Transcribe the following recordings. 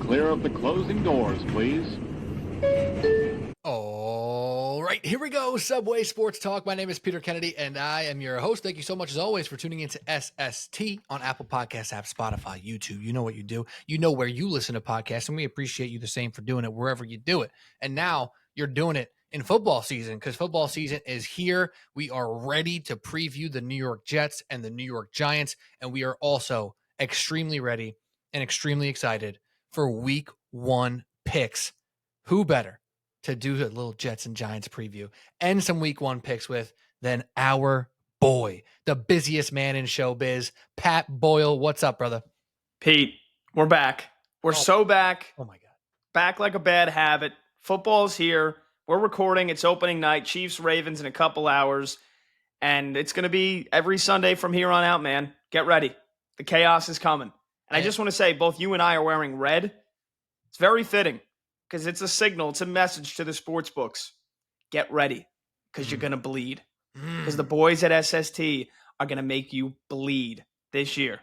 clear of the closing doors, please. All right, here we go. Subway Sports Talk. My name is Peter Kennedy, and I am your host. Thank you so much, as always, for tuning into SST on Apple Podcasts app, Spotify, YouTube. You know what you do. You know where you listen to podcasts, and we appreciate you the same for doing it wherever you do it. And now you're doing it in football season, because football season is here. We are ready to preview the New York Jets and the New York Giants, and we are also extremely ready and extremely excited for Week 1 picks. Who better to do a little Jets and Giants preview and some Week 1 picks with than our boy, the busiest man in showbiz, Pat Boyle. What's up, brother? Pete, we're back. We're so back. Oh my God. Back like a bad habit. Football's here. We're recording. It's opening night. Chiefs, Ravens in a couple hours. And it's going to be every Sunday from here on out, man. Get ready. The chaos is coming. And I just want to say, both you and I are wearing red. It's very fitting because it's a signal. It's a message to the sports books. Get ready because you're going to bleed. Because the boys at SST are going to make you bleed this year.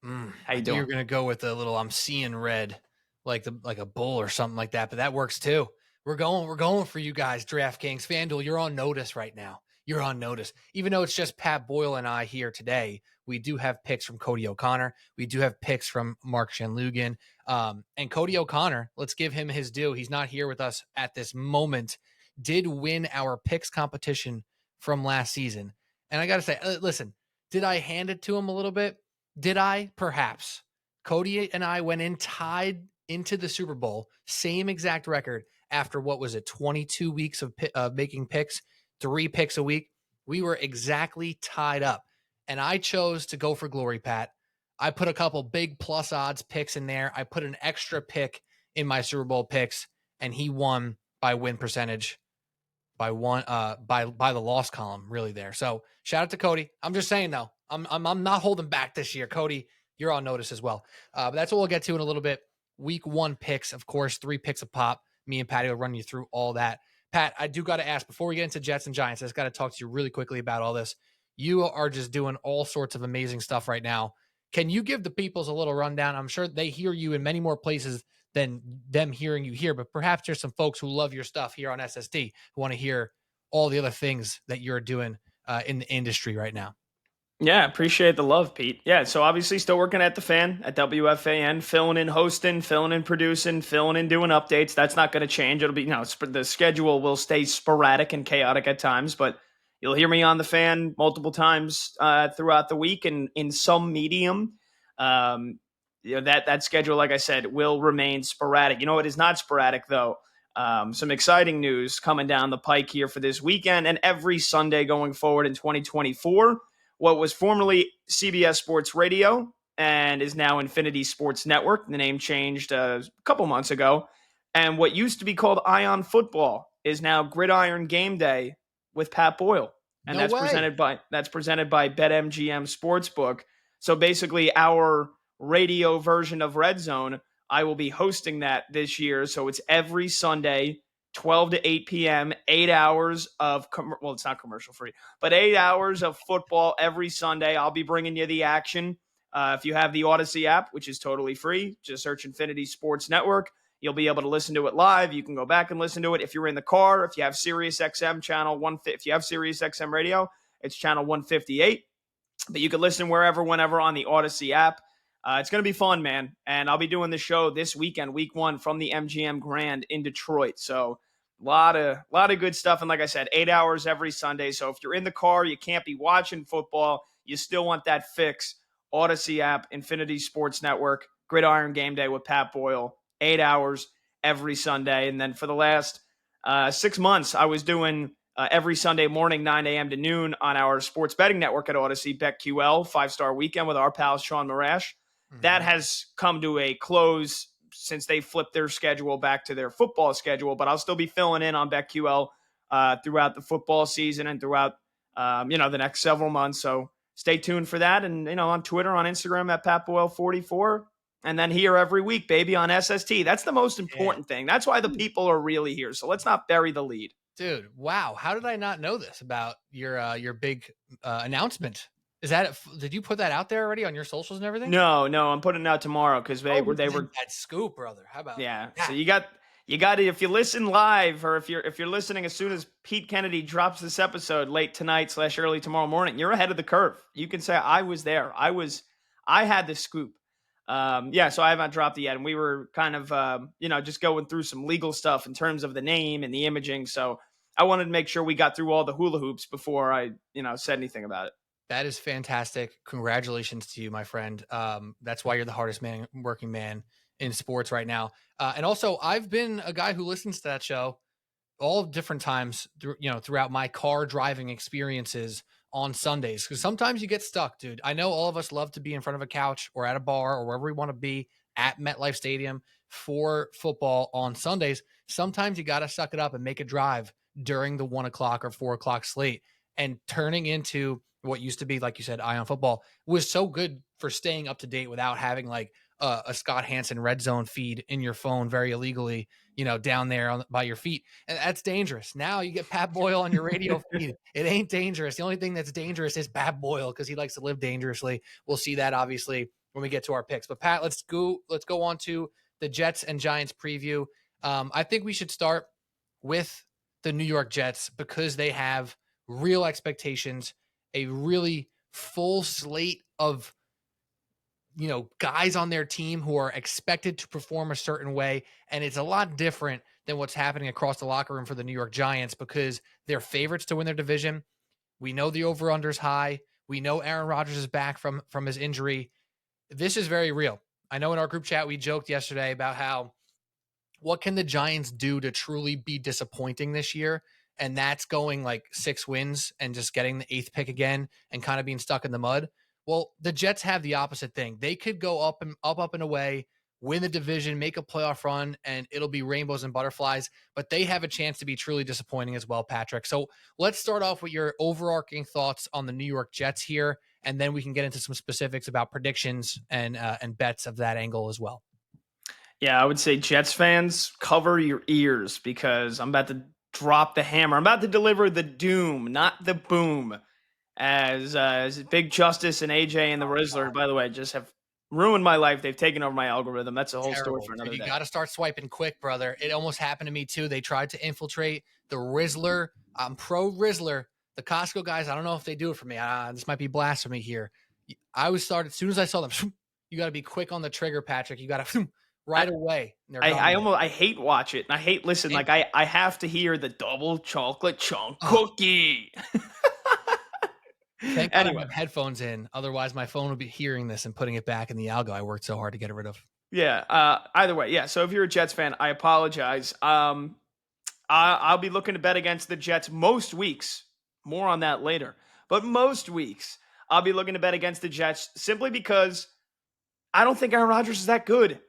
How you doing? You're going to go with a little I'm seeing red, like a bull or something like that, but that works too. We're going for you guys, DraftKings. FanDuel, you're on notice right now. You're on notice. Even though it's just Pat Boyle and I here today, we do have picks from Cody O'Connor. We do have picks from Mark Shanlugan. And Cody O'Connor, let's give him his due. He's not here with us at this moment. Did win our picks competition from last season. And I got to say, listen, did I hand it to him a little bit? Did I? Perhaps. Cody and I went in tied into the Super Bowl, same exact record after, what was it, 22 weeks of making picks, 3 picks a week. We were exactly tied up. And I chose to go for glory, Pat. I put a couple big plus odds picks in there. I put an extra pick in my Super Bowl picks, and he won by win percentage, by the loss column, really there. So shout out to Cody. I'm just saying though, I'm not holding back this year. Cody, you're on notice as well. But that's what we'll get to in a little bit. Week 1 picks, of course, 3 picks a pop. Me and Patty will run you through all that. Pat, I do got to ask, before we get into Jets and Giants, I just got to talk to you really quickly about all this. You are just doing all sorts of amazing stuff right now. Can you give the peoples a little rundown? I'm sure they hear you in many more places than them hearing you here, but perhaps there's some folks who love your stuff here on SST who want to hear all the other things that you're doing in the industry right now. Yeah, appreciate the love, Pete. Yeah, so obviously still working at the Fan at WFAN, filling in, hosting, filling in, producing, filling in, doing updates. That's not going to change. It'll be, the schedule will stay sporadic and chaotic at times, but you'll hear me on the Fan multiple times throughout the week and in some medium. That schedule, like I said, will remain sporadic. It is not sporadic though. Some exciting news coming down the pike here for this weekend and every Sunday going forward in 2024. What was formerly CBS Sports Radio and is now Infinity Sports Network. The name changed a couple months ago. And what used to be called Ion Football is now Gridiron Game Day with Pat Boyle. And that's presented by BetMGM Sportsbook. So basically our radio version of Red Zone, I will be hosting that this year. So it's every Sunday, 12 to 8 p.m., 8 hours of, it's not commercial free, but 8 hours of football every Sunday. I'll be bringing you the action. If you have the Odyssey app, which is totally free, just search Infinity Sports Network. You'll be able to listen to it live. You can go back and listen to it if you're in the car. If you have Sirius XM channel 150, if you have Sirius XM radio, it's channel 158. But you can listen wherever, whenever on the Odyssey app. It's going to be fun, man. And I'll be doing the show this weekend, week 1 from the MGM Grand in Detroit. So a lot of good stuff. And like I said, 8 hours every Sunday. So if you're in the car, you can't be watching football, you still want that fix. Odyssey app, Infinity Sports Network, Gridiron Game Day with Pat Boyle, 8 hours every Sunday. And then for the last 6 months, I was doing every Sunday morning, 9 a.m. to noon on our sports betting network at Odyssey, BetQL, 5-star weekend with our pal Sean Marash. That has come to a close since they flipped their schedule back to their football schedule, but I'll still be filling in on BetQL throughout the football season and throughout, the next several months. So stay tuned for that. And, on Twitter, on Instagram at PatBoyle44, and then here every week, baby, on SST. That's the most important thing. That's why the people are really here. So let's not bury the lead. Dude, wow. How did I not know this about your big announcement Is that did you put that out there already on your socials and everything? No, I'm putting it out tomorrow because they Oh, were we did that scoop, brother. How about yeah. So that? you got to, if you listen live, or if you're listening as soon as Pete Kennedy drops this episode late tonight / early tomorrow morning, you're ahead of the curve. You can say I was there. I had the scoop. Yeah, so I haven't dropped it yet, and we were kind of just going through some legal stuff in terms of the name and the imaging. So I wanted to make sure we got through all the hula hoops before I said anything about it. That is fantastic. Congratulations to you, my friend. That's why you're the hardest working man in sports right now. And also, I've been a guy who listens to that show all different times, throughout my car driving experiences on Sundays. Because sometimes you get stuck, dude. I know all of us love to be in front of a couch or at a bar or wherever we want to be at MetLife Stadium for football on Sundays. Sometimes you got to suck it up and make a drive during the 1 o'clock or 4 o'clock slate. And turning into what used to be, like you said, Eye on Football was so good for staying up to date without having like a Scott Hansen red zone feed in your phone very illegally, down there by your feet. And that's dangerous. Now you get Pat Boyle on your radio feed. It ain't dangerous. The only thing that's dangerous is Pat Boyle because he likes to live dangerously. We'll see that obviously when we get to our picks. But Pat, let's go on to the Jets and Giants preview. I think we should start with the New York Jets because they have real expectations, a really full slate of guys on their team who are expected to perform a certain way. And it's a lot different than what's happening across the locker room for the New York Giants because they're favorites to win their division. We know the over-under is high. We know Aaron Rodgers is back from his injury. This is very real. I know in our group chat, we joked yesterday about how what can the Giants do to truly be disappointing this year? And that's going like 6 wins and just getting the 8th pick again and kind of being stuck in the mud. Well, the Jets have the opposite thing. They could go up and away, win the division, make a playoff run, and it'll be rainbows and butterflies. But they have a chance to be truly disappointing as well, Patrick. So let's start off with your overarching thoughts on the New York Jets here, and then we can get into some specifics about predictions and bets of that angle as well. Yeah, I would say Jets fans, cover your ears because I'm about to drop the hammer. I'm about to deliver the doom, not the boom. As Big Justice and AJ and the Rizzler, by the way, just have ruined my life. They've taken over my algorithm. That's a whole story for another day. You got to start swiping quick, brother. It almost happened to me too. They tried to infiltrate the Rizzler. I'm pro Rizzler. The Costco guys, I don't know if they do it for me. This might be blasphemy here. As soon as I saw them, you got to be quick on the trigger, Patrick. You got to right away. I hate watch it and I hate listen. Like I have to hear the double chocolate chunk cookie. Thank God I have headphones in. Otherwise, my phone would be hearing this and putting it back in the algo I worked so hard to get rid of. Yeah. Either way, yeah. So if you're a Jets fan, I apologize. I'll be looking to bet against the Jets most weeks. More on that later. But most weeks, I'll be looking to bet against the Jets simply because I don't think Aaron Rodgers is that good.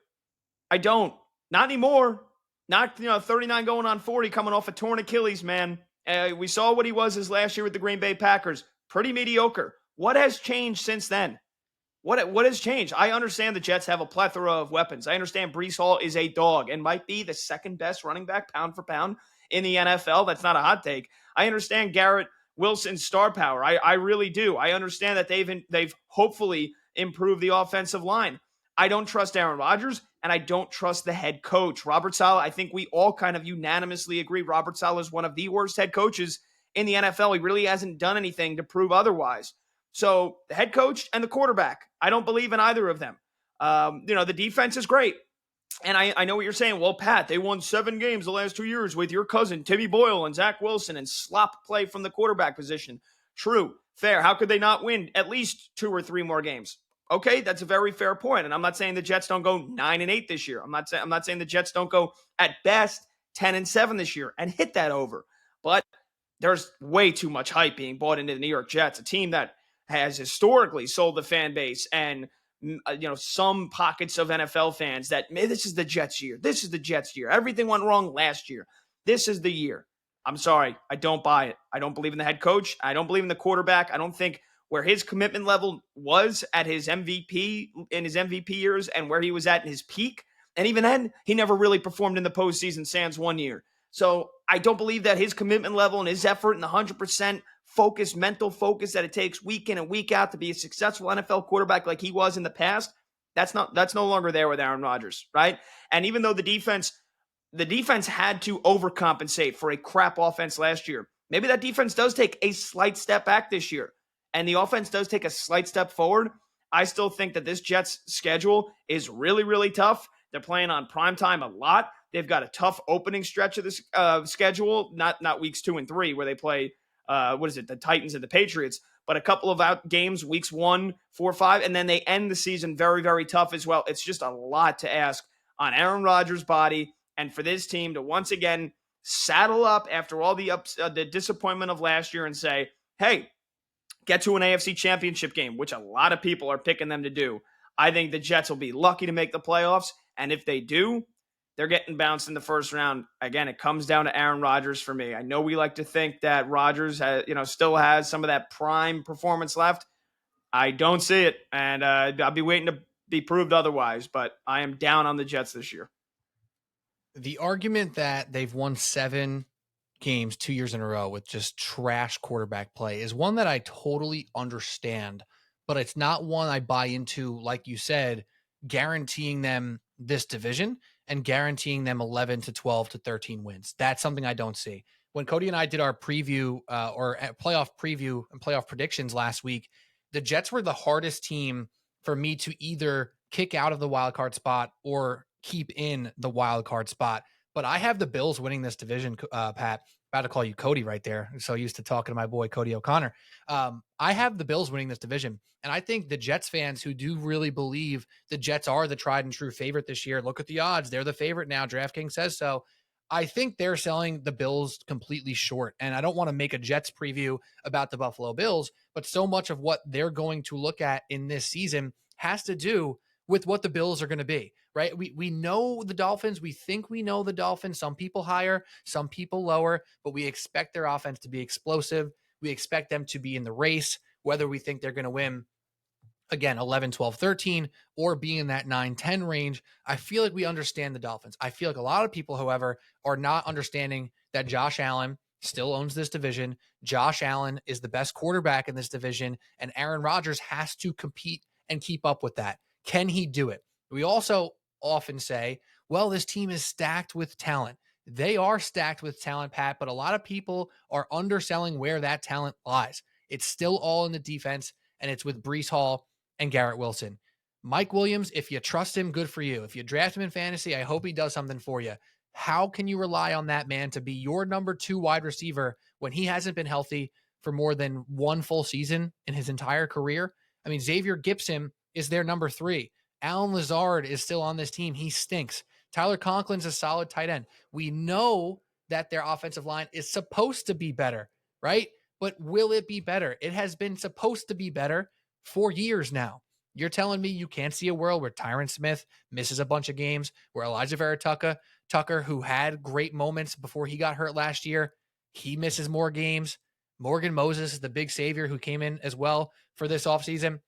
I don't. Not anymore. Not 39 going on 40 coming off a torn Achilles, man. We saw what he was his last year with the Green Bay Packers. Pretty mediocre. What has changed since then? What has changed? I understand the Jets have a plethora of weapons. I understand Breece Hall is a dog and might be the second best running back pound for pound in the NFL. That's not a hot take. I understand Garrett Wilson's star power. I really do. I understand that they've hopefully improved the offensive line. I don't trust Aaron Rodgers, and I don't trust the head coach. Robert Saleh, I think we all kind of unanimously agree Robert Saleh is one of the worst head coaches in the NFL. He really hasn't done anything to prove otherwise. So the head coach and the quarterback, I don't believe in either of them. The defense is great. And I know what you're saying. Well, Pat, they won 7 games the last 2 years with your cousin, Timmy Boyle and Zach Wilson, and slop play from the quarterback position. True. Fair. How could they not win at least 2 or 3 more games? Okay, that's a very fair point. And I'm not saying the Jets don't go 9-8 this year. I'm not saying the Jets don't go at best 10-7 this year and hit that over. But there's way too much hype being bought into the New York Jets, a team that has historically sold the fan base and some pockets of NFL fans that this is the Jets year. This is the Jets year. Everything went wrong last year. This is the year. I'm sorry. I don't buy it. I don't believe in the head coach. I don't believe in the quarterback. I don't think where his commitment level was at his MVP in his MVP years and where he was at in his peak. And even then, he never really performed in the postseason sans 1 year. So I don't believe that his commitment level and his effort and the 100% focus, mental focus that it takes week in and week out to be a successful NFL quarterback like he was in the past, that's no longer there with Aaron Rodgers, right? And even though the defense had to overcompensate for a crap offense last year, maybe that defense does take a slight step back this year, and the offense does take a slight step forward. I still think that this Jets schedule is really, really tough. They're playing on primetime a lot. They've got a tough opening stretch of this schedule, not weeks 2 and 3 where they play, the Titans and the Patriots, but a couple of out games, weeks 1, 4, 5, and then they end the season very, very tough as well. It's just a lot to ask on Aaron Rodgers' body, and for this team to once again saddle up after all the the disappointment of last year and say, hey, get to an AFC championship game, which a lot of people are picking them to do. I think the Jets will be lucky to make the playoffs, and if they do, they're getting bounced in the first round. Again, it comes down to Aaron Rodgers for me. I know we like to think that Rodgers still has some of that prime performance left. I don't see it, and I'll be waiting to be proved otherwise, but I am down on the Jets this year. The argument that they've won 7 games 2 years in a row with just trash quarterback play is one that I totally understand, but it's not one I buy into, like you said, guaranteeing them this division and guaranteeing them 11 to 12 to 13 wins. That's something I don't see. When Cody and I did our preview or playoff preview and playoff predictions last week, the Jets were the hardest team for me to either kick out of the wild card spot or keep in the wild card spot. But I have the Bills winning this division, Pat. About to call you Cody right there. I'm so used to talking to my boy, Cody O'Connor. I have the Bills winning this division. And I think the Jets fans who do really believe the Jets are the tried and true favorite this year, look at the odds. They're the favorite now. DraftKings says so. I think they're selling the Bills completely short. And I don't want to make a Jets preview about the Buffalo Bills, but so much of what they're going to look at in this season has to do with what the Bills are going to be, right? We know the Dolphins. We think we know the Dolphins. Some people higher, some people lower, but we expect their offense to be explosive. We expect them to be in the race, whether we think they're going to win, again, 11, 12, 13, or be in that 9, 10 range. I feel like we understand the Dolphins. I feel like a lot of people, however, are not understanding that Josh Allen still owns this division. Josh Allen is the best quarterback in this division, and Aaron Rodgers has to compete and keep up with that. Can he do it? We also often say, well, this team is stacked with talent. They are stacked with talent, Pat, but a lot of people are underselling where that talent lies. It's still all in the defense, and it's with Breece Hall and Garrett Wilson. Mike Williams, if you trust him, good for you. If you draft him in fantasy, I hope he does something for you. How can you rely on that man to be your number 2 wide receiver when he hasn't been healthy for more than 1 full season in his entire career? I mean, Xavier Gipson is their number 3. Alan Lazard is still on this team. He stinks. Tyler Conklin's a solid tight end. We know that their offensive line is supposed to be better, right? But will it be better? It has been supposed to be better for years now. You're telling me you can't see a world where Tyron Smith misses a bunch of games, where Elijah Vera Tucker, who had great moments before he got hurt last year, he misses more games. Morgan Moses is the big savior who came in as well for this offseason.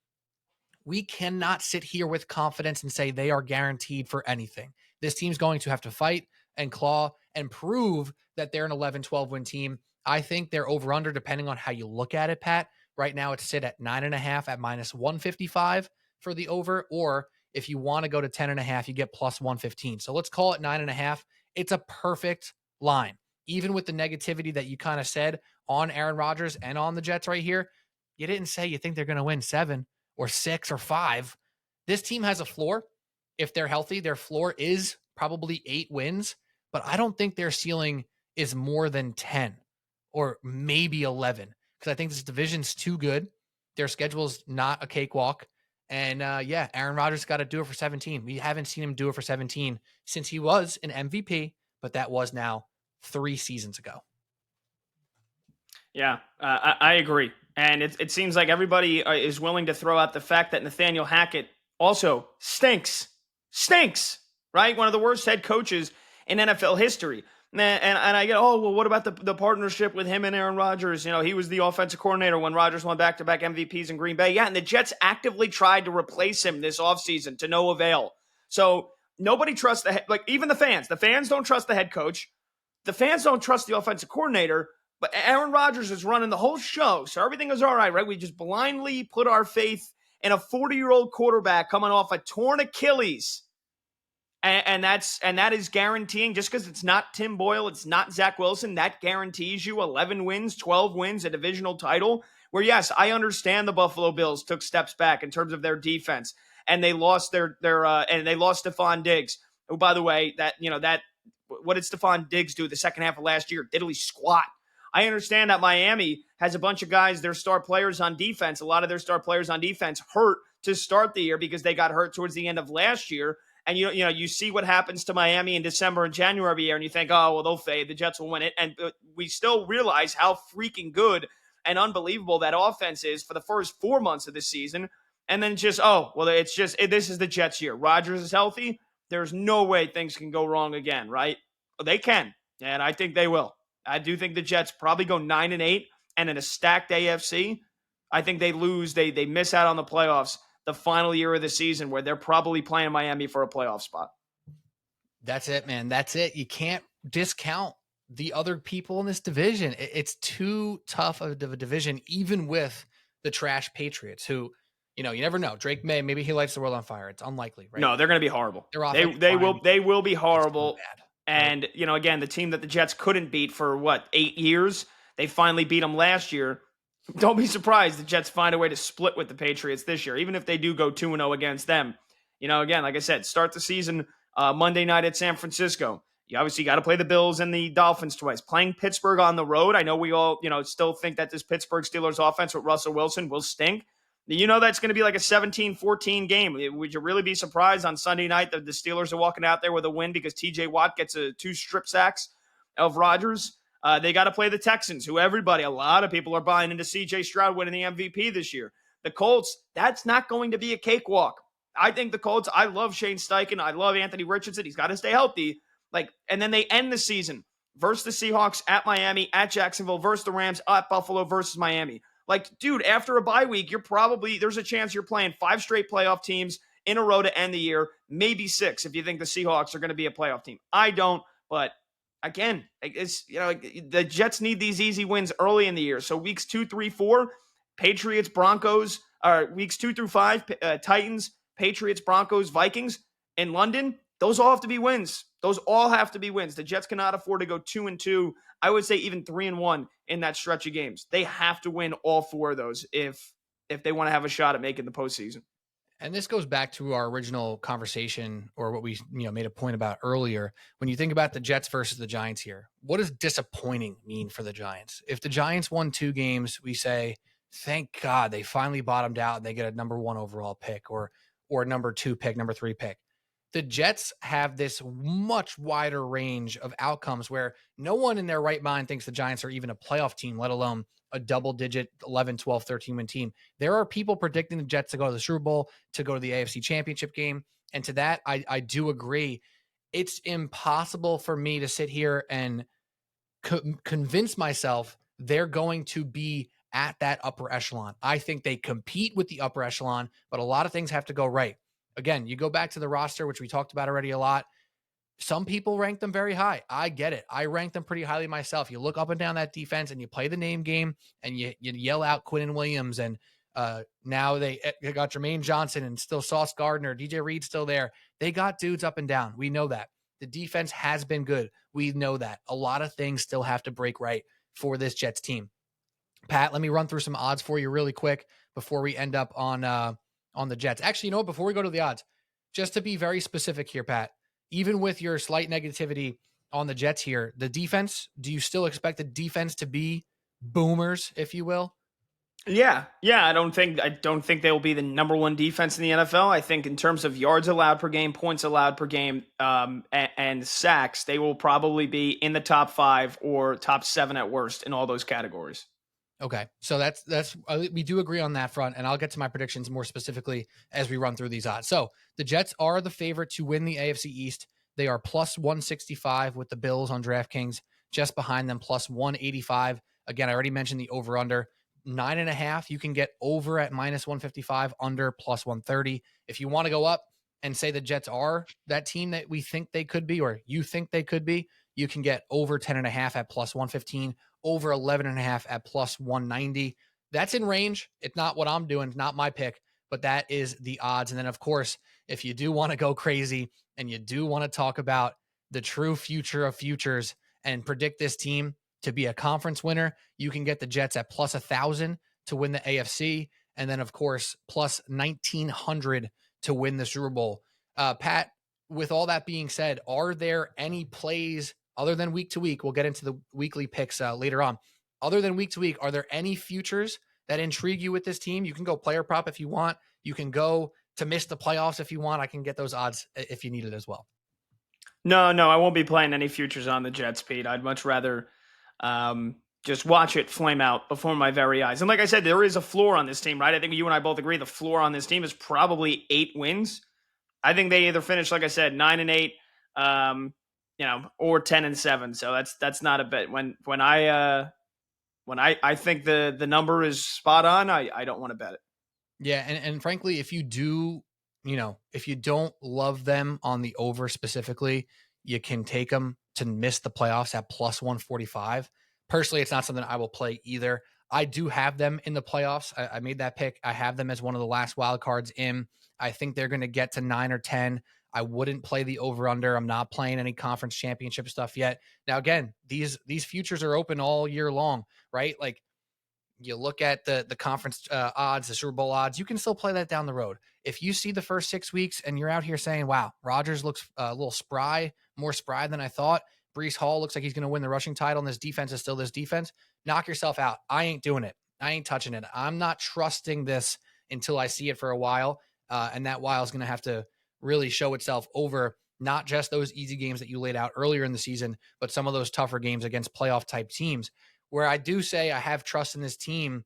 We cannot sit here with confidence and say they are guaranteed for anything. This team's going to have to fight and claw and prove that they're an 11-12 win team. I think they're over under depending on how you look at it, Pat. Right now it's sit at 9.5 at minus 155 for the over, or if you want to go to 10.5, you get plus 115. So let's call it 9.5. It's a perfect line. Even with the negativity that you kind of said on Aaron Rodgers and on the Jets right here, you didn't say you think they're going to win 7 or 6 or 5. This team has a floor. If they're healthy, their floor is probably 8 wins, but I don't think their ceiling is more than 10 or maybe 11, because I think this division's too good. Their schedule's not a cakewalk. And Aaron Rodgers got to do it for 17. We haven't seen him do it for 17 since he was an MVP, but that was now 3 seasons ago. Yeah, I agree. And it seems like everybody is willing to throw out the fact that Nathaniel Hackett also stinks, right? One of the worst head coaches in NFL history. And I get, oh, well, what about the partnership with him and Aaron Rodgers? You know, he was the offensive coordinator when Rodgers won back-to-back MVPs in Green Bay. Yeah, and the Jets actively tried to replace him this offseason to no avail. So nobody trusts even the fans. The fans don't trust the head coach. The fans don't trust the offensive coordinator. But Aaron Rodgers is running the whole show, so everything is all right, right? We just blindly put our faith in a 40-year-old quarterback coming off a torn Achilles. And that is guaranteeing, just because it's not Tim Boyle, it's not Zach Wilson, that guarantees you 11 wins, 12 wins, a divisional title. Where, yes, I understand the Buffalo Bills took steps back in terms of their defense, and they lost and they lost Stephon Diggs. Who, by the way, what did Stephon Diggs do the second half of last year? Diddly squat. I understand that Miami has a bunch of guys, their star players on defense. A lot of their star players on defense hurt to start the year because they got hurt towards the end of last year. And you see what happens to Miami in December and January every year, and you think, oh, well, they'll fade. The Jets will win it. And we still realize how freaking good and unbelievable that offense is for the first 4 months of the season. And then just, this is the Jets' year. Rodgers is healthy. There's no way things can go wrong again, right? Well, they can, and I think they will. I do think the Jets probably go 9-8, and in a stacked AFC, I think they lose. They miss out on the playoffs the final year of the season, where they're probably playing Miami for a playoff spot. That's it, man. That's it. You can't discount the other people in this division. It's too tough of a division, even with the trash Patriots, who, you never know. Drake May, maybe he lights the world on fire. It's unlikely, right? No, they're going to be horrible. They will be horrible. So and, again, the team that the Jets couldn't beat for 8 years, they finally beat them last year. Don't be surprised the Jets find a way to split with the Patriots this year, even if they do go 2-0 against them. Again, like I said, start the season Monday night at San Francisco. You obviously got to play the Bills and the Dolphins twice. Playing Pittsburgh on the road, I know we all, still think that this Pittsburgh Steelers offense with Russell Wilson will stink. That's going to be like a 17-14 game. Would you really be surprised on Sunday night that the Steelers are walking out there with a win because TJ Watt gets 2 strip sacks of Rodgers? They got to play the Texans, who a lot of people are buying into CJ Stroud winning the MVP this year. The Colts, that's not going to be a cakewalk. I think the Colts, I love Shane Steichen. I love Anthony Richardson. He's got to stay healthy. And then they end the season versus the Seahawks, at Miami, at Jacksonville, versus the Rams, at Buffalo, versus Miami. Dude, after a bye week, there's a chance you're playing 5 straight playoff teams in a row to end the year, maybe 6 if you think the Seahawks are going to be a playoff team. I don't, but again, the Jets need these easy wins early in the year. So weeks 2, 3, 4, Patriots, Broncos, or weeks 2 through 5, Titans, Patriots, Broncos, Vikings in London. Those all have to be wins. The Jets cannot afford to go 2-2. I would say even 3-1 in that stretch of games. They have to win all 4 of those if they want to have a shot at making the postseason. And this goes back to our original conversation, or what we made a point about earlier. When you think about the Jets versus the Giants here, what does disappointing mean for the Giants? If the Giants won 2 games, we say, thank God they finally bottomed out and they get a number 1 overall pick or number 2 pick, number 3 pick. The Jets have this much wider range of outcomes where no one in their right mind thinks the Giants are even a playoff team, let alone a double-digit 11, 12, 13-win team. There are people predicting the Jets to go to the Super Bowl, to go to the AFC Championship game, and to that, I do agree. It's impossible for me to sit here and convince myself they're going to be at that upper echelon. I think they compete with the upper echelon, but a lot of things have to go right. Again, you go back to the roster, which we talked about already a lot. Some people rank them very high. I get it. I rank them pretty highly myself. You look up and down that defense and you play the name game and you yell out Quinnen Williams, and now they got Jermaine Johnson and still Sauce Gardner, DJ Reed's still there. They got dudes up and down. We know that. The defense has been good. We know that. A lot of things still have to break right for this Jets team. Pat, let me run through some odds for you really quick before we end up on the Jets. Actually, you know what? Before we go to the odds, just to be very specific here, Pat, even with your slight negativity on the Jets here, the defense, do you still expect the defense to be boomers, if you will? Yeah. I don't think they will be the number 1 defense in the NFL. I think in terms of yards allowed per game, points allowed per game, and sacks, they will probably be in the top 5 or top 7 at worst in all those categories. Okay. So that's we do agree on that front, and I'll get to my predictions more specifically as we run through these odds. So the Jets are the favorite to win the AFC East. They are plus 165 with the Bills on DraftKings, just behind them plus 185. Again, I already mentioned the over-under. 9.5, you can get over at minus 155, under plus 130. If you want to go up and say the Jets are that team that we think they could be, or you think they could be, You can get over 10.5 at plus 115, over 11.5 at plus 190. That's in range. It's not what I'm doing, not my pick, but that is the odds. And then, of course, if you do want to go crazy and you do want to talk about the true future of futures and predict this team to be a conference winner, you can get the Jets at plus 1,000 to win the AFC. And then, of course, plus 1,900 to win the Super Bowl. Pat, with all that being said, are there any plays other than week to week? We'll get into the weekly picks later on. Other than week to week, are there any futures that intrigue you with this team? You can go player prop if you want. You can go to miss the playoffs if you want. I can get those odds if you need it as well. No, I won't be playing any futures on the Jets, Pete. I'd much rather just watch it flame out before my very eyes. And like I said, there is a floor on this team, right? I think you and I both agree the floor on this team is probably 8 wins. I think they either finish, like I said, 9-8, or 10-7. So that's not a bet. When I think the number is spot on, I don't want to bet it. Yeah, and frankly, if you do, if you don't love them on the over specifically, you can take them to miss the playoffs at plus 145. Personally, it's not something I will play either. I do have them in the playoffs. I made that pick. I have them as one of the last wild cards in. I think they're going to get to 9 or 10. I wouldn't play the over-under. I'm not playing any conference championship stuff yet. Now, again, these futures are open all year long, right? Like, you look at the conference odds, the Super Bowl odds, you can still play that down the road. If you see the first 6 weeks and you're out here saying, wow, Rodgers looks a little spry, more spry than I thought. Breece Hall looks like he's going to win the rushing title, and this defense is still this defense. Knock yourself out. I ain't doing it. I ain't touching it. I'm not trusting this until I see it for a while. And that while is going to have to really show itself over not just those easy games that you laid out earlier in the season, but some of those tougher games against playoff type teams. Where I do say I have trust in this team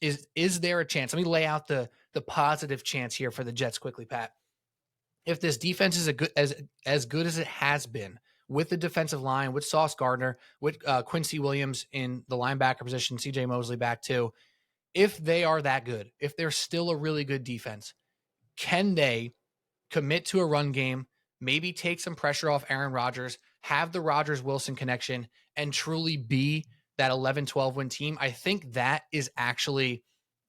is there a chance? Let me lay out the positive chance here for the Jets quickly, Pat. If this defense is as good as it has been with the defensive line, with Sauce Gardner, with Quincy Williams in the linebacker position, CJ Mosley back too, if they are that good, if they're still a really good defense, can they commit to a run game, maybe take some pressure off Aaron Rodgers, have the Rodgers-Wilson connection, and truly be that 11-12 win team? I think that is actually,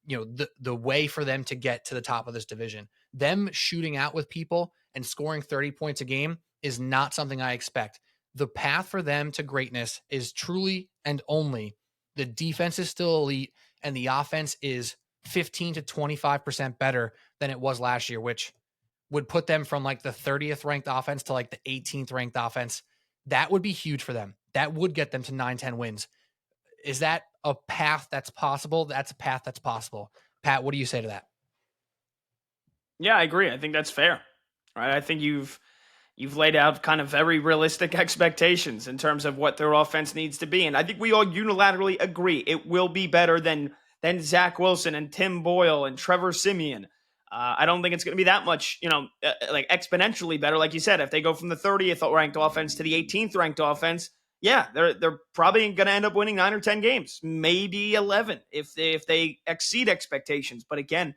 the way for them to get to the top of this division. Them shooting out with people and scoring 30 points a game is not something I expect. The path for them to greatness is truly and only the defense is still elite and the offense is 15 to 25% better than it was last year, which would put them from like the 30th ranked offense to like the 18th ranked offense. That would be huge for them. That would get them to 9-10 wins. Is that a path that's possible? That's a path that's possible. Pat, what do you say to that? Yeah, I agree. I think that's fair. Right? I think you've laid out kind of very realistic expectations in terms of what their offense needs to be. And I think we all unilaterally agree it will be better than Zach Wilson and Tim Boyle and Trevor Siemian. I don't think it's going to be that much, like exponentially better. Like you said, if they go from the 30th ranked offense to the 18th ranked offense, yeah, they're probably going to end up winning 9 or 10 games, maybe 11 if they exceed expectations. But again,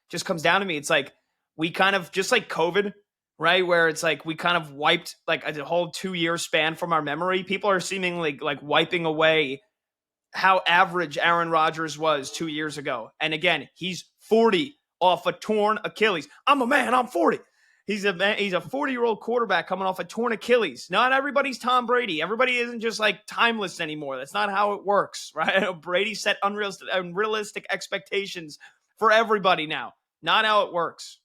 just comes down to me. It's like we kind of just like COVID, right? Where it's like we kind of wiped like a whole 2-year span from our memory. People are seemingly like wiping away how average Aaron Rodgers was 2 years ago. And again, he's 40 off a torn Achilles. I'm a man. I'm 40. He's a 40-year-old quarterback coming off a torn Achilles. Not everybody's Tom Brady. Everybody isn't just like timeless anymore. That's not how it works, right? Brady set unrealistic expectations for everybody now. Not how it works.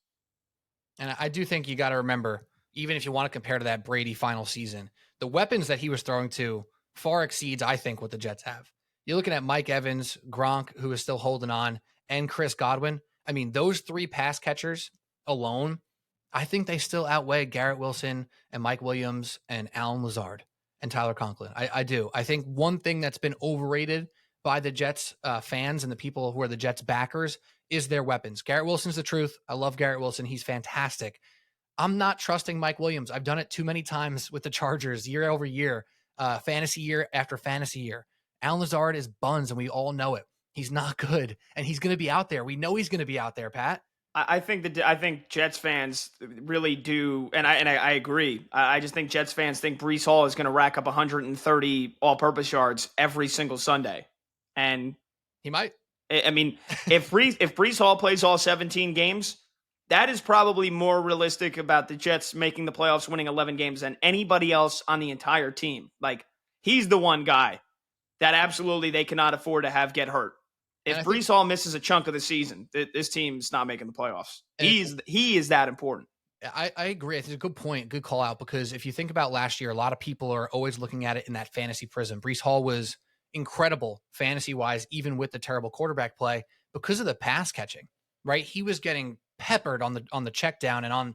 And I do think you got to remember, even if you want to compare to that Brady final season, the weapons that he was throwing to far exceeds, I think, what the Jets have. You're looking at Mike Evans, Gronk, who is still holding on, and Chris Godwin. I mean, those 3 pass catchers alone, I think they still outweigh Garrett Wilson and Mike Williams and Alan Lazard and Tyler Conklin. I do. I think one thing that's been overrated by the Jets fans and the people who are the Jets backers is their weapons. Garrett Wilson's the truth. I love Garrett Wilson. He's fantastic. I'm not trusting Mike Williams. I've done it too many times with the Chargers year over year, fantasy year after fantasy year. Alan Lazard is buns, and we all know it. He's not good, and he's going to be out there. We know he's going to be out there, Pat. I think Jets fans really do, and I agree. I just think Jets fans think Breece Hall is going to rack up 130 all-purpose yards every single Sunday, and He might. I mean, if Breece Hall plays all 17 games, that is probably more realistic about the Jets making the playoffs, winning 11 games than anybody else on the entire team. Like, he's the one guy that absolutely they cannot afford to have get hurt. And If I think Breece Hall misses a chunk of the season, this team's not making the playoffs. and He is that important. I agree. It's a good point, good call out, because if you think about last year, a lot of people are always looking at it in that fantasy prism. Breece Hall was incredible fantasy wise, even with the terrible quarterback play, because of the pass catching, right? He was getting peppered on the check down and on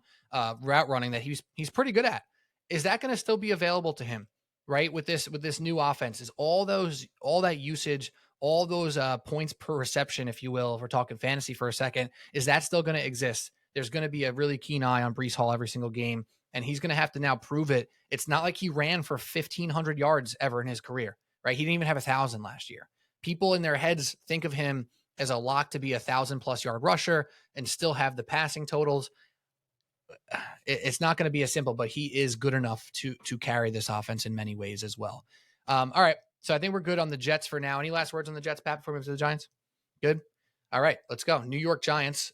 route running that he's pretty good at. Is that going to still be available to him, right? With this new offense, is all that usage, all those points per reception, if you will, if we're talking fantasy for a second, is that still going to exist? There's going to be a really keen eye on Breece Hall every single game, and he's going to have to now prove it. It's not like he ran for 1,500 yards ever in his career, right? He didn't even have 1,000 last year. People in their heads think of him as a lock to be 1,000+ yard rusher and still have the passing totals. It's not going to be as simple, but he is good enough to carry this offense in many ways as well. All right, so I think we're good on the Jets for now. Any last words on the Jets, Pat, before we move to the Giants? Good. All right, let's go. New York Giants.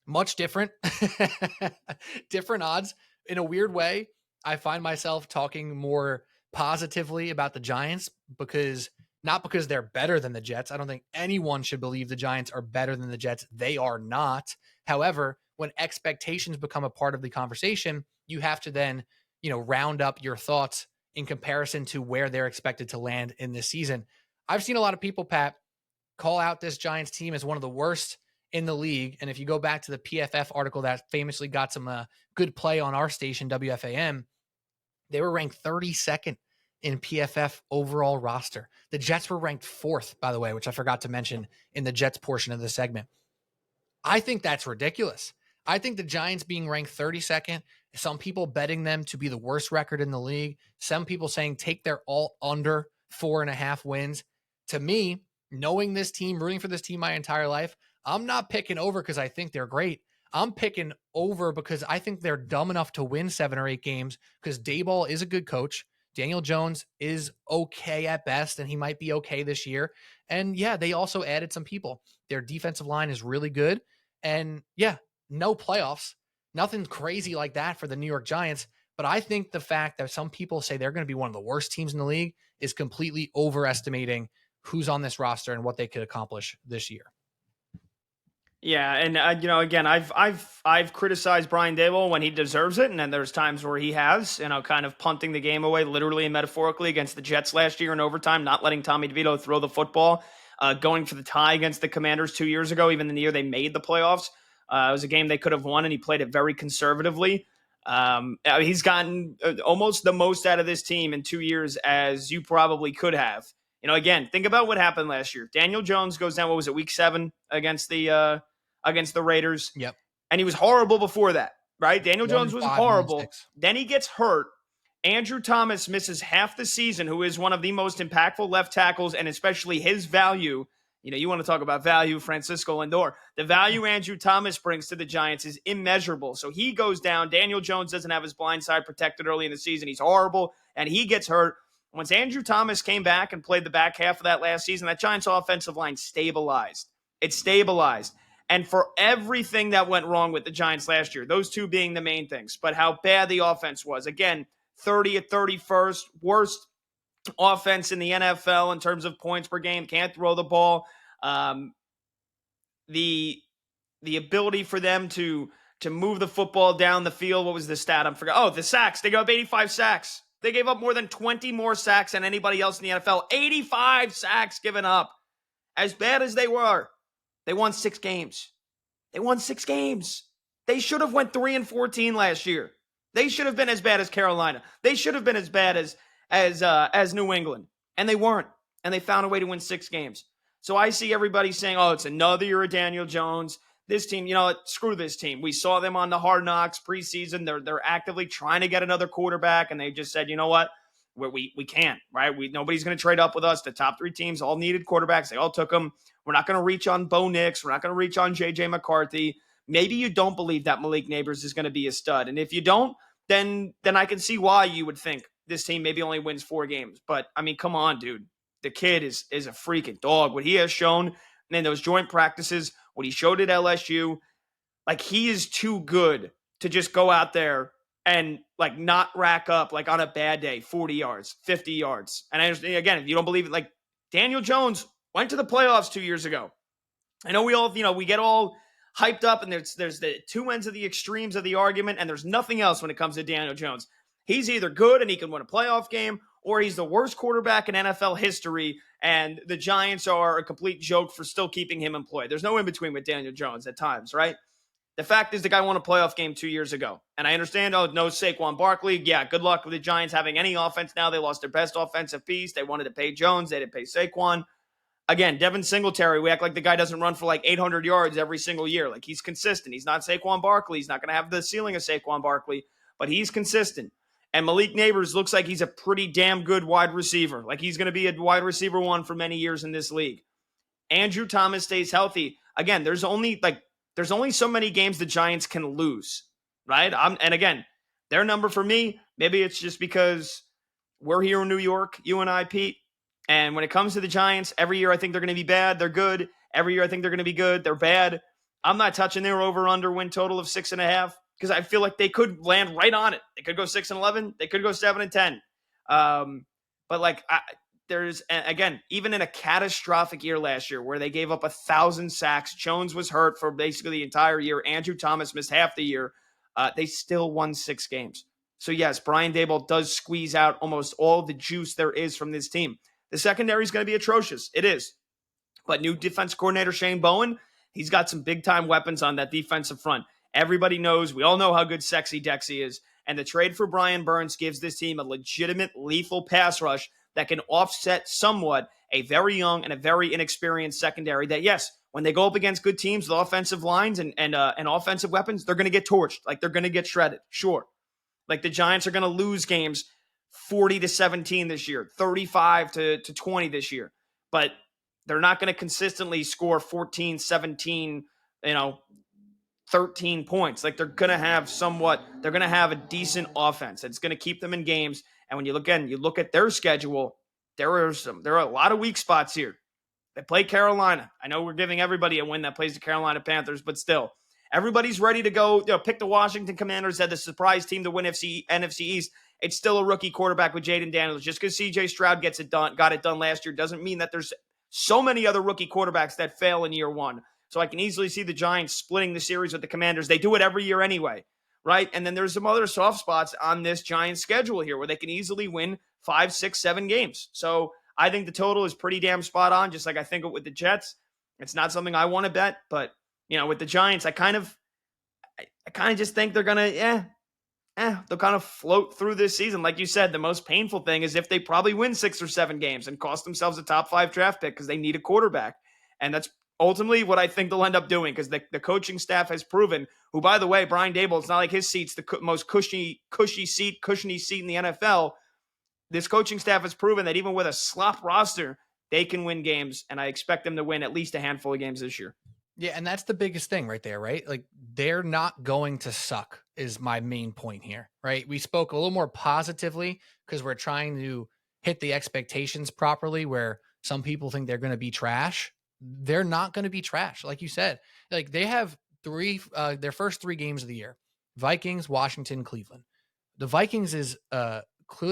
Much different, different odds. In a weird way, I find myself talking more positively about the Giants not because they're better than the Jets. I don't think anyone should believe the Giants are better than the Jets. They are not. However, when expectations become a part of the conversation, you have to then, round up your thoughts in comparison to where they're expected to land in this season. I've seen a lot of people, Pat, call out this Giants team as one of the worst in the league. And if you go back to the PFF article that famously got some good play on our station, WFAM, they were ranked 32nd in PFF overall roster. The Jets were ranked 4th, by the way, which I forgot to mention in the Jets portion of the segment. I think that's ridiculous. I think the Giants being ranked 32nd, some people betting them to be the worst record in the league, some people saying take their all under 4.5 wins. To me, knowing this team, rooting for this team my entire life, I'm not picking over because I think they're great. I'm picking over because I think they're dumb enough to win 7 or 8 games because Daboll is a good coach. Daniel Jones is okay at best, and he might be okay this year. And yeah, they also added some people. Their defensive line is really good. And yeah, no playoffs, nothing crazy like that for the New York Giants. But I think the fact that some people say they're going to be one of the worst teams in the league is completely overestimating who's on this roster and what they could accomplish this year. Yeah, and again, I've criticized Brian Daboll when he deserves it, and then there's times where he has, kind of punting the game away, literally and metaphorically, against the Jets last year in overtime, not letting Tommy DeVito throw the football, going for the tie against the Commanders 2 years ago, even in the year they made the playoffs. It was a game they could have won, and he played it very conservatively. He's gotten almost the most out of this team in 2 years as you probably could have. Again, think about what happened last year. Daniel Jones goes down, what was it, week 7 against the Raiders? Yep. And he was horrible before that, right? Daniel Jones was horrible. Then he gets hurt. Andrew Thomas misses half the season, who is one of the most impactful left tackles, and especially his value. You want to talk about value, Francisco Lindor. The value Andrew Thomas brings to the Giants is immeasurable. So he goes down. Daniel Jones doesn't have his blind side protected early in the season. He's horrible, and he gets hurt. Once Andrew Thomas came back and played the back half of that last season, that Giants offensive line stabilized. It stabilized. And for everything that went wrong with the Giants last year, those two being the main things, but how bad the offense was. Again, 30th, 31st, worst offense in the NFL in terms of points per game, can't throw the ball. The ability for them to move the football down the field, what was the stat? I forgot. Oh, the sacks. They gave up 85 sacks. They gave up more than 20 more sacks than anybody else in the NFL. 85 sacks given up. As bad as they were, they won 6 games. They won 6 games. They should have went 3-14 last year. They should have been as bad as Carolina. They should have been as bad as New England. And they weren't. And they found a way to win 6 games. So I see everybody saying, oh, it's another year of Daniel Jones. This team, screw this team. We saw them on the Hard Knocks preseason. They're actively trying to get another quarterback, and they just said, you know what? We can't, right? Nobody's going to trade up with us. The top 3 teams all needed quarterbacks. They all took them. We're not going to reach on Bo Nix. We're not going to reach on J.J. McCarthy. maybe you don't believe that Malik Neighbors is going to be a stud. And if you don't, then I can see why you would think this team maybe only wins 4 games. But I mean, come on, dude. The kid is a freaking dog. What he has shown in those joint practices, what he showed at LSU, like, he is too good to just go out there and like not rack up, like, on a bad day, 40 yards, 50 yards. And I understand, again, if you don't believe it, like, Daniel Jones went to the playoffs 2 years ago. I know we all, we get all hyped up, and there's the two ends of the extremes of the argument, and there's nothing else when it comes to Daniel Jones. He's either good and he can win a playoff game, or he's the worst quarterback in NFL history, and the Giants are a complete joke for still keeping him employed. There's no in between with Daniel Jones at times, right? The fact is, the guy won a playoff game 2 years ago. And I understand, no Saquon Barkley. Yeah, good luck with the Giants having any offense now. They lost their best offensive piece. They wanted to pay Jones. They didn't pay Saquon. Again, Devin Singletary, we act like the guy doesn't run for like 800 yards every single year. Like, he's consistent. He's not Saquon Barkley. He's not going to have the ceiling of Saquon Barkley, but he's consistent. And Malik Neighbors looks like he's a pretty damn good wide receiver. Like, he's going to be a wide receiver 1 for many years in this league. Andrew Thomas stays healthy. Again, there's only so many games the Giants can lose, right? And again, their number for me, maybe it's just because we're here in New York, you and I, Pete. And when it comes to the Giants, every year I think they're going to be bad, they're good. Every year I think they're going to be good, they're bad. I'm not touching their over-under win total of 6.5 because I feel like they could land right on it. They could go 6-11, they could go 7-10. But like, there's, again, even in a catastrophic year last year where they gave up 1,000 sacks, Jones was hurt for basically the entire year, Andrew Thomas missed half the year, they still won 6 games. So yes, Brian Daboll does squeeze out almost all the juice there is from this team. The secondary is going to be atrocious. It is. But new defense coordinator Shane Bowen, he's got some big-time weapons on that defensive front. Everybody knows, we all know how good Sexy Dexy is. And the trade for Brian Burns gives this team a legitimate, lethal pass rush that can offset somewhat a very young and a very inexperienced secondary that, yes, when they go up against good teams with offensive lines and offensive weapons, they're going to get torched. Like, they're going to get shredded. Sure. Like, the Giants are going to lose games 40-17 this year, 35-20 this year. But they're not going to consistently score 14, 17, 13 points. Like, they're going to have a decent offense. It's going to keep them in games. And when you look at their schedule, there are a lot of weak spots here. They play Carolina. I know we're giving everybody a win that plays the Carolina Panthers, but still, everybody's ready to go. Pick the Washington Commanders as the surprise team to win NFC East. It's still a rookie quarterback with Jaden Daniels. Just because CJ Stroud got it done last year doesn't mean that there's so many other rookie quarterbacks that fail in year 1. So I can easily see the Giants splitting the series with the Commanders. They do it every year anyway, right? And then there's some other soft spots on this Giants schedule here where they can easily win 5, 6, 7 games. So I think the total is pretty damn spot on, just like I think it with the Jets. It's not something I want to bet, but with the Giants, I kind of just think they're going to, they'll kind of float through this season. Like you said, the most painful thing is if they probably win 6 or 7 games and cost themselves a top 5 draft pick because they need a quarterback. And that's ultimately what I think they'll end up doing because the coaching staff has proven, who, by the way, Brian Daboll, it's not like his seat's the most cushiony seat in the NFL. This coaching staff has proven that even with a slop roster, they can win games, and I expect them to win at least a handful of games this year. Yeah, and that's the biggest thing right there, right? Like, they're not going to suck is my main point here, right? We spoke a little more positively because we're trying to hit the expectations properly where some people think they're going to be trash. They're not going to be trash. Like you said, like, they have their first 3 games of the year: Vikings, Washington, Cleveland. The Vikings is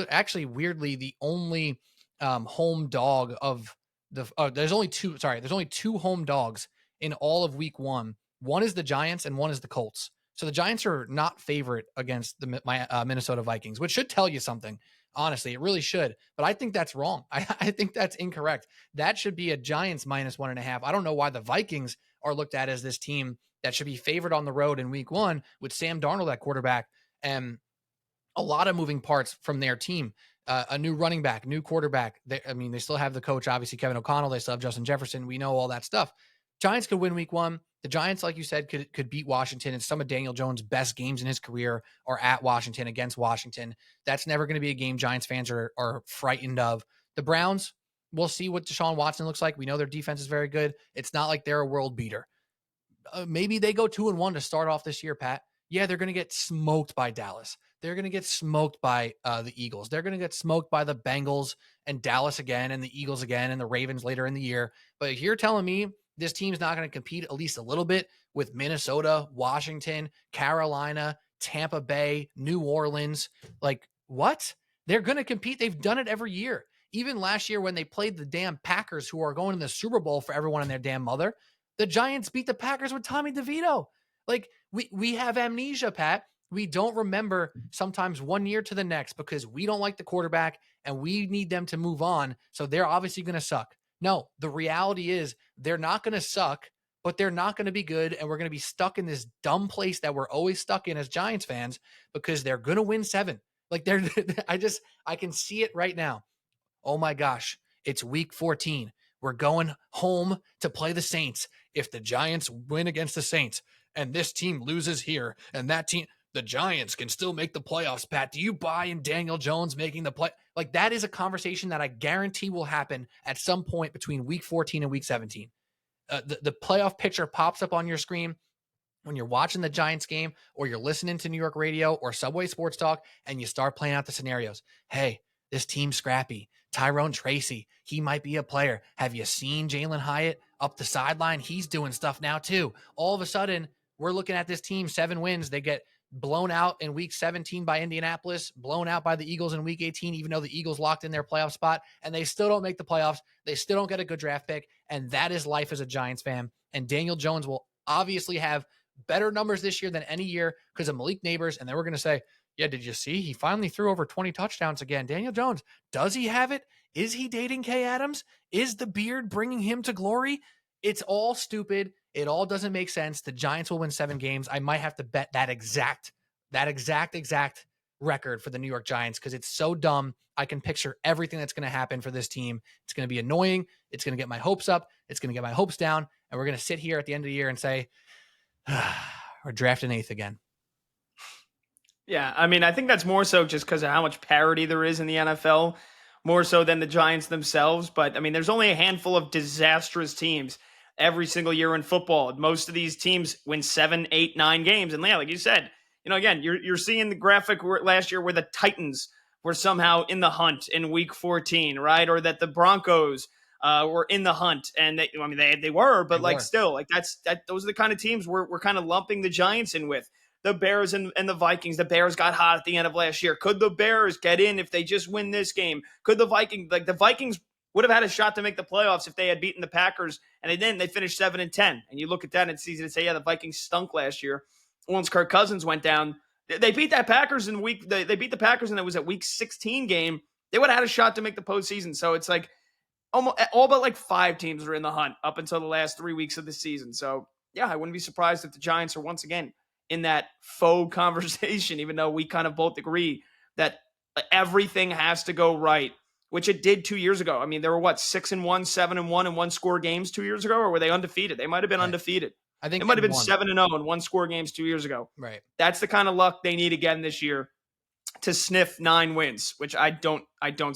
actually weirdly the only home dog of the there's only 2 home dogs in all of week 1. One is the Giants and one is the Colts. So the Giants are not favorite against the Minnesota Vikings, which should tell you something. Honestly, it really should. But I think that's wrong. I think that's incorrect. That should be a Giants -1.5. I don't know why the Vikings are looked at as this team that should be favored on the road in week 1 with Sam Darnold at quarterback and a lot of moving parts from their team. A new running back, new quarterback. They still have the coach, obviously, Kevin O'Connell. They still have Justin Jefferson. We know all that stuff. Giants could win week 1. The Giants, like you said, could beat Washington, and some of Daniel Jones' best games in his career are at Washington, against Washington. That's never going to be a game Giants fans are frightened of. The Browns, we'll see what Deshaun Watson looks like. We know their defense is very good. It's not like they're a world beater. maybe they go 2-1 to start off this year, Pat. Yeah, they're going to get smoked by Dallas. They're going to get smoked by the Eagles. They're going to get smoked by the Bengals and Dallas again and the Eagles again and the Ravens later in the year. But if you're telling me this team's not going to compete at least a little bit with Minnesota, Washington, Carolina, Tampa Bay, New Orleans, like what? They're going to compete. They've done it every year. Even last year when they played the damn Packers, who are going to the Super Bowl for everyone and their damn mother, the Giants beat the Packers with Tommy DeVito. Like we have amnesia, Pat. We don't remember sometimes one year to the next because we don't like the quarterback and we need them to move on. So they're obviously going to suck. No, the reality is they're not going to suck, but they're not going to be good. And we're going to be stuck in this dumb place that we're always stuck in as Giants fans because they're going to win 7. Like I can see it right now. Oh my gosh, it's week 14. We're going home to play the Saints. If the Giants win against the Saints and this team loses here and that team, the Giants can still make the playoffs, Pat. Do you buy in Daniel Jones making the play? Like that is a conversation that I guarantee will happen at some point between week 14 and week 17. The playoff picture pops up on your screen when you're watching the Giants game or you're listening to New York radio or Subway Sports Talk and you start playing out the scenarios. Hey, this team's scrappy. Tyrone Tracy, he might be a player. Have you seen Jalen Hyatt up the sideline? He's doing stuff now too. All of a sudden, we're looking at this team, 7 wins. They get blown out in week 17 by Indianapolis, blown out by the Eagles in week 18, even though the Eagles locked in their playoff spot, and they still don't make the playoffs. They still don't get a good draft pick, and that is life as a Giants fan. And Daniel Jones will obviously have better numbers this year than any year because of Malik Neighbors, and then we're going to say, yeah, did you see? He finally threw over 20 touchdowns again. Daniel Jones, does he have it? Is he dating Kay Adams? Is the beard bringing him to glory? It's all stupid. It all doesn't make sense. The Giants will win 7 games. I might have to bet that exact record for the New York Giants because it's so dumb. I can picture everything that's going to happen for this team. It's going to be annoying. It's going to get my hopes up. It's going to get my hopes down. And we're going to sit here at the end of the year and say, we're drafting 8th again. Yeah, I mean, I think that's more so just because of how much parity there is in the NFL, more so than the Giants themselves. But, I mean, there's only a handful of disastrous teams every single year in football. Most of these teams win 7, 8, 9 games. And, yeah, like you said, again, you're seeing the graphic last year where the Titans were somehow in the hunt in week 14, right? Or that the Broncos were in the hunt. And, they were, but, still, those are the kind of teams we're kind of lumping the Giants in with. The Bears and the Vikings. The Bears got hot at the end of last year. Could the Bears get in if they just win this game? Could the Vikings would have had a shot to make the playoffs if they had beaten the Packers, and they didn't. They finished 7-10. And you look at that and it's easy to say, yeah, the Vikings stunk last year. Once Kirk Cousins went down, they beat that Packers they beat the Packers and it was a week 16 game. They would have had a shot to make the postseason. So it's like almost all but 5 teams are in the hunt up until the last 3 weeks of the season. So yeah, I wouldn't be surprised if the Giants are once again in that faux conversation, even though we kind of both agree that everything has to go right, which it did 2 years ago. I mean, they were 6-1, 7-1 and 1-score games 2 years ago, or were they undefeated? They might have been undefeated. I think it might have been 7-0 and 1-score games 2 years ago. Right. That's the kind of luck they need again this year to sniff 9 wins, which I don't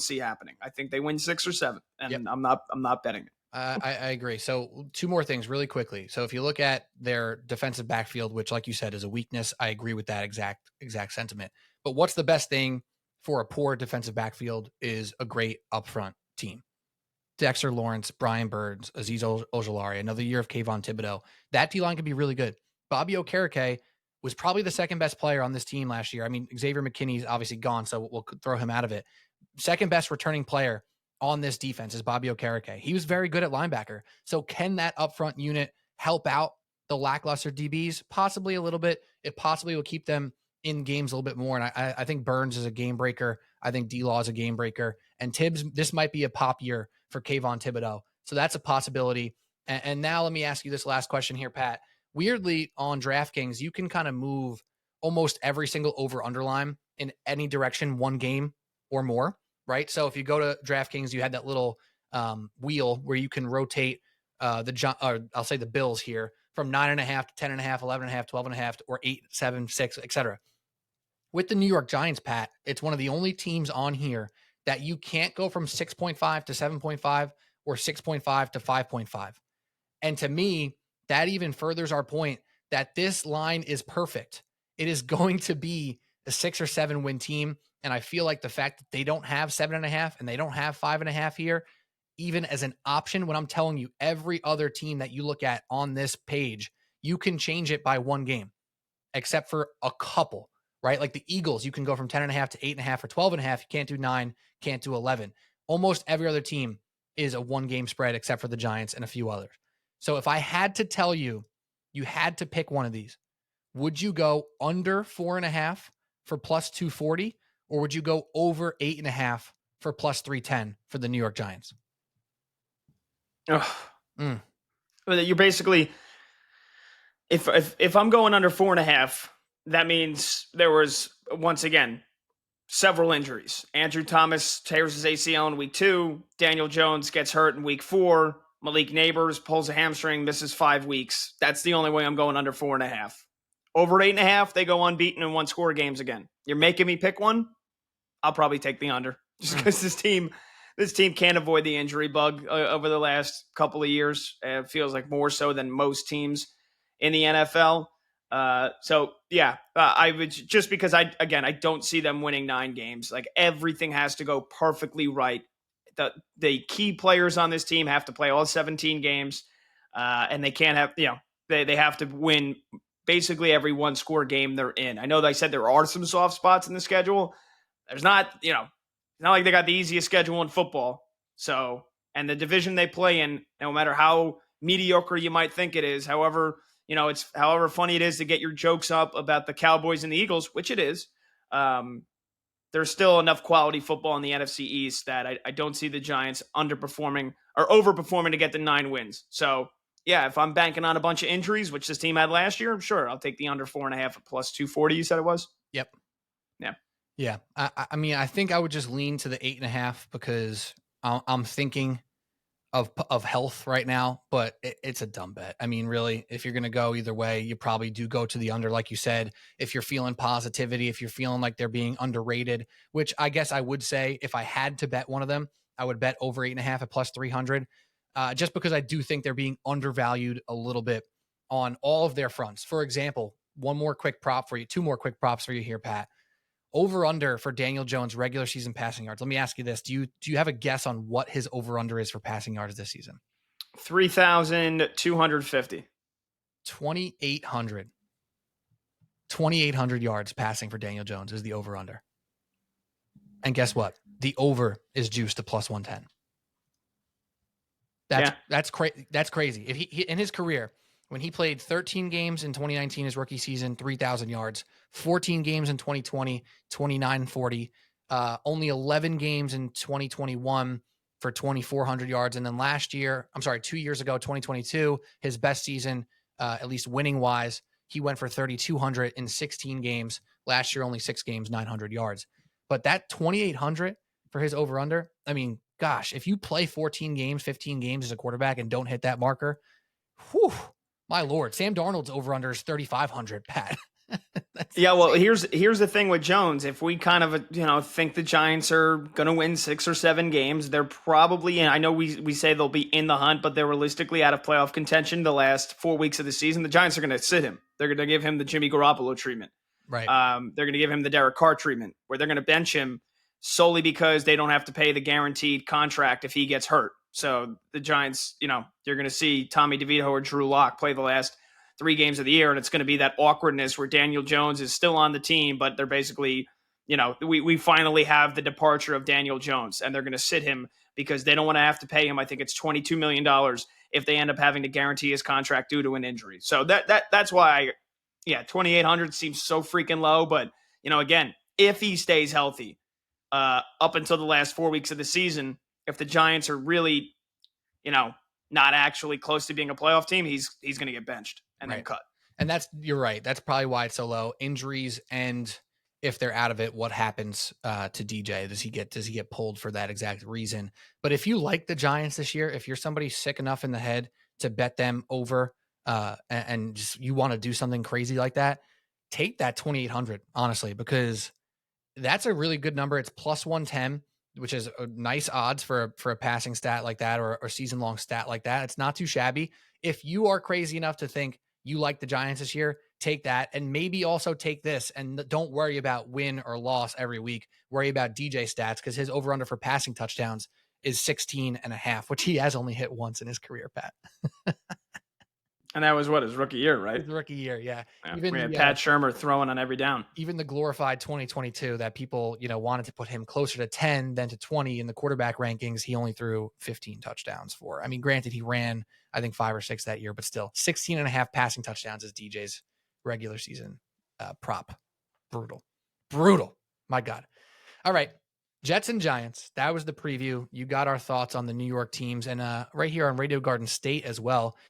see happening. I think they win 6 or 7, and I'm not betting it. I agree. So 2 more things really quickly. So if you look at their defensive backfield, which like you said is a weakness, I agree with that exact sentiment. But what's the best thing for a poor defensive backfield is a great upfront team. Dexter Lawrence, Brian Burns, Azeez Ojulari, another year of Kayvon Thibodeau. That D-line could be really good. Bobby Okereke was probably the second best player on this team last year. I mean, Xavier McKinney's obviously gone, so we'll throw him out of it. Second best returning player on this defense is Bobby Okereke. He was very good at linebacker. So can that upfront unit help out the lackluster DBs? Possibly a little bit. It possibly will keep them in games a little bit more. And I think Burns is a game breaker. I think D-Law is a game breaker. And Tibbs, this might be a pop year for Kayvon Thibodeau. So that's a possibility. And now let me ask you this last question here, Pat. Weirdly, on DraftKings, you can kind of move almost every single over-under line in any direction, 1 game or more. Right. So if you go to DraftKings, you had that little wheel where you can rotate the Bills here from 9.5 to 10.5, 11.5, 12.5, or 8, 7, 6, etc. With the New York Giants, Pat, it's one of the only teams on here that you can't go from 6.5 to 7.5 or 6.5 to 5.5. And to me, that even furthers our point that this line is perfect. It is going to be a 6 or 7 win team. And I feel like the fact that they don't have 7.5 and they don't have 5.5 here, even as an option, when I'm telling you every other team that you look at on this page, you can change it by 1 game, except for a couple, right? Like the Eagles, you can go from 10.5 to 8.5 or 12.5. You can't do 9, can't do 11. Almost every other team is a 1 game spread, except for the Giants and a few others. So if I had to tell you, you had to pick one of these, would you go under 4.5 for plus 240, or would you go over 8.5 for plus 310 for the New York Giants? You're basically, if I'm going under 4.5, that means there was, once again, several injuries. Andrew Thomas tears his ACL in week 2. Daniel Jones gets hurt in week 4. Malik Neighbors pulls a hamstring, misses 5 weeks. That's the only way I'm going under 4.5. Over 8.5, they go unbeaten and 1-score games again. You're making me pick one? I'll probably take the under, just because this team can't avoid the injury bug over the last couple of years. It feels like more so than most teams in the NFL. I would, just because I don't see them winning 9 games. Like, everything has to go perfectly right. The key players on this team have to play all 17 games, and they can't have, they have to win basically every 1-score game they're in. I know that I said there are some soft spots in the schedule. There's not, it's not like they got the easiest schedule in football. So, and the division they play in, no matter how mediocre you might think it is, however funny it is to get your jokes up about the Cowboys and the Eagles, which it is, there's still enough quality football in the NFC East that I don't see the Giants underperforming or overperforming to get the 9 wins. So, yeah, if I'm banking on a bunch of injuries, which this team had last year, sure, I'll take the under 4.5 at plus 240. You said it was? Yep. Yeah. Yeah. I mean, I think I would just lean to the 8.5 because I'm thinking of health right now, but it's a dumb bet. I mean, really, if you're going to go either way, you probably do go to the under, like you said. If you're feeling positivity, if you're feeling like they're being underrated, which I guess I would say if I had to bet one of them, I would bet over 8.5 at plus 300, just because I do think they're being undervalued a little bit on all of their fronts. For example, two more quick props for you here, Pat. Over under for Daniel Jones regular season passing yards. Let me ask you this. Do you have a guess on what his over under is for passing yards this season? 3,250. 2,800. 2,800 yards passing for Daniel Jones is the over under. And guess what? The over is juiced to plus 110. That's crazy. If he in his career, when he played 13 games in 2019, his rookie season, 3,000 yards, 14 games in 2020, 2,940, only 11 games in 2021 for 2,400 yards. And then 2 years ago, 2022, his best season, at least winning wise, he went for 3,200 in 16 games. Last year, only 6 games, 900 yards. But that 2,800 for his over under, I mean, gosh, if you play 14 games, 15 games as a quarterback and don't hit that marker, whew, my Lord, Sam Darnold's over-under is 3,500, Pat. Yeah, well, here's the thing with Jones. If we kind of, think the Giants are going to win 6 or 7 games, they're probably, and I know we say they'll be in the hunt, but they're realistically out of playoff contention the last 4 weeks of the season. The Giants are going to sit him. They're going to give him the Jimmy Garoppolo treatment. Right. They're going to give him the Derek Carr treatment, where they're going to bench him solely because they don't have to pay the guaranteed contract if he gets hurt. So the Giants, you're going to see Tommy DeVito or Drew Lock play the last 3 games of the year, and it's going to be that awkwardness where Daniel Jones is still on the team, but they're basically, we finally have the departure of Daniel Jones, and they're going to sit him because they don't want to have to pay him. I think it's $22 million if they end up having to guarantee his contract due to an injury. So that's why 2,800 seems so freaking low. But, again, if he stays healthy up until the last 4 weeks of the season, if the Giants are really, not actually close to being a playoff team, he's going to get benched and then cut. And you're right. That's probably why it's so low. Injuries, and if they're out of it, what happens to DJ? Does he get pulled for that exact reason? But if you like the Giants this year, if you're somebody sick enough in the head to bet them over, and just you want to do something crazy like that, take that 2,800, honestly, because that's a really good number. It's plus 110, which is a nice odds for a passing stat like that, or a season long stat like that. It's not too shabby. If you are crazy enough to think you like the Giants this year, take that, and maybe also take this, and don't worry about win or loss every week. Worry about DJ stats, because his over-under for passing touchdowns is 16.5, which he has only hit once in his career, Pat. And that was his rookie year, right? His rookie year, yeah. We had Pat Shurmur throwing on every down. Even the glorified 2022 that people, wanted to put him closer to 10 than to 20 in the quarterback rankings, he only threw 15 touchdowns for. I mean, granted, he ran, I think, 5 or 6 that year, but still 16.5 passing touchdowns is DJ's regular season prop. Brutal. My God. All right. Jets and Giants. That was the preview. You got our thoughts on the New York teams, and right here on Radio Garden State as well.